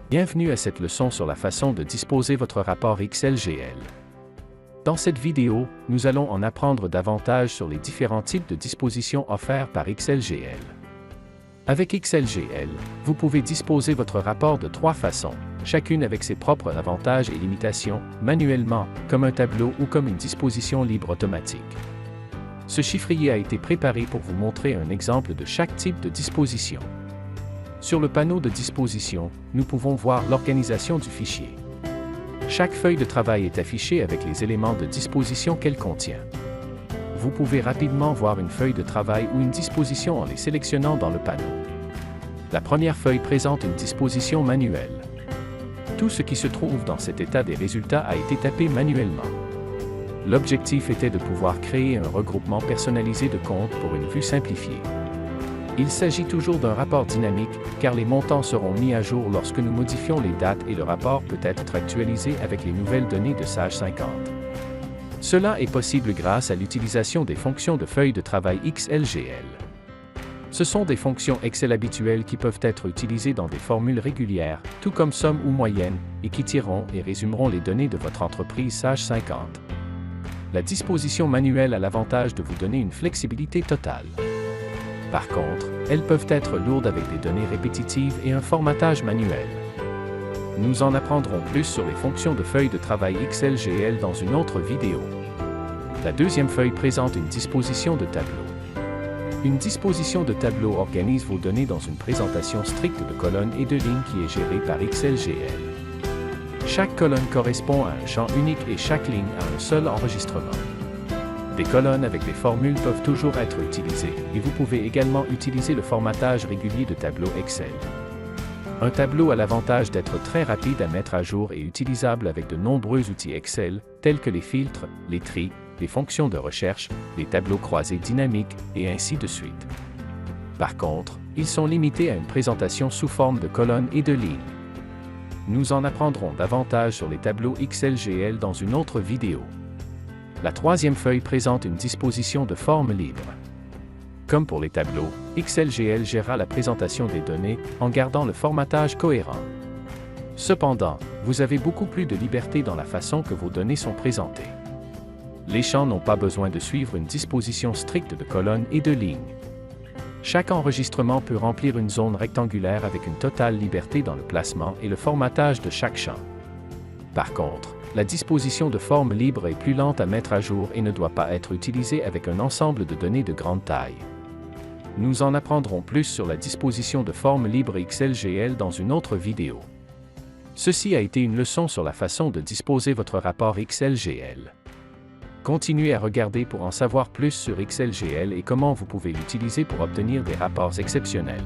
Bienvenue à cette leçon sur la façon de disposer votre rapport XLGL. Dans cette vidéo, nous allons en apprendre davantage sur les différents types de dispositions offerts par XLGL. Avec XLGL, vous pouvez disposer votre rapport de trois façons, chacune avec ses propres avantages et limitations, manuellement, comme un tableau ou comme une disposition libre automatique. Ce chiffrier a été préparé pour vous montrer un exemple de chaque type de disposition. Sur le panneau de disposition, nous pouvons voir l'organisation du fichier. Chaque feuille de travail est affichée avec les éléments de disposition qu'elle contient. Vous pouvez rapidement voir une feuille de travail ou une disposition en les sélectionnant dans le panneau. La première feuille présente une disposition manuelle. Tout ce qui se trouve dans cet état des résultats a été tapé manuellement. L'objectif était de pouvoir créer un regroupement personnalisé de comptes pour une vue simplifiée. Il s'agit toujours d'un rapport dynamique, car les montants seront mis à jour lorsque nous modifions les dates et le rapport peut être actualisé avec les nouvelles données de Sage 50. Cela est possible grâce à l'utilisation des fonctions de feuille de travail XLGL. Ce sont des fonctions Excel habituelles qui peuvent être utilisées dans des formules régulières, tout comme somme ou moyenne, et qui tireront et résumeront les données de votre entreprise Sage 50. La disposition manuelle a l'avantage de vous donner une flexibilité totale. Par contre, elles peuvent être lourdes avec des données répétitives et un formatage manuel. Nous en apprendrons plus sur les fonctions de feuille de travail XLGL dans une autre vidéo. La deuxième feuille présente une disposition de tableau. Une disposition de tableau organise vos données dans une présentation stricte de colonnes et de lignes qui est gérée par XLGL. Chaque colonne correspond à un champ unique et chaque ligne à un seul enregistrement. Des colonnes avec des formules peuvent toujours être utilisées, et vous pouvez également utiliser le formatage régulier de tableau Excel. Un tableau a l'avantage d'être très rapide à mettre à jour et utilisable avec de nombreux outils Excel, tels que les filtres, les tris, les fonctions de recherche, les tableaux croisés dynamiques, et ainsi de suite. Par contre, ils sont limités à une présentation sous forme de colonnes et de lignes. Nous en apprendrons davantage sur les tableaux XLGL dans une autre vidéo. La troisième feuille présente une disposition de forme libre. Comme pour les tableaux, XLGL gérera la présentation des données en gardant le formatage cohérent. Cependant, vous avez beaucoup plus de liberté dans la façon que vos données sont présentées. Les champs n'ont pas besoin de suivre une disposition stricte de colonnes et de lignes. Chaque enregistrement peut remplir une zone rectangulaire avec une totale liberté dans le placement et le formatage de chaque champ. Par contre, la disposition de forme libre est plus lente à mettre à jour et ne doit pas être utilisée avec un ensemble de données de grande taille. Nous en apprendrons plus sur la disposition de forme libre XLGL dans une autre vidéo. Ceci a été une leçon sur la façon de disposer votre rapport XLGL. Continuez à regarder pour en savoir plus sur XLGL et comment vous pouvez l'utiliser pour obtenir des rapports exceptionnels.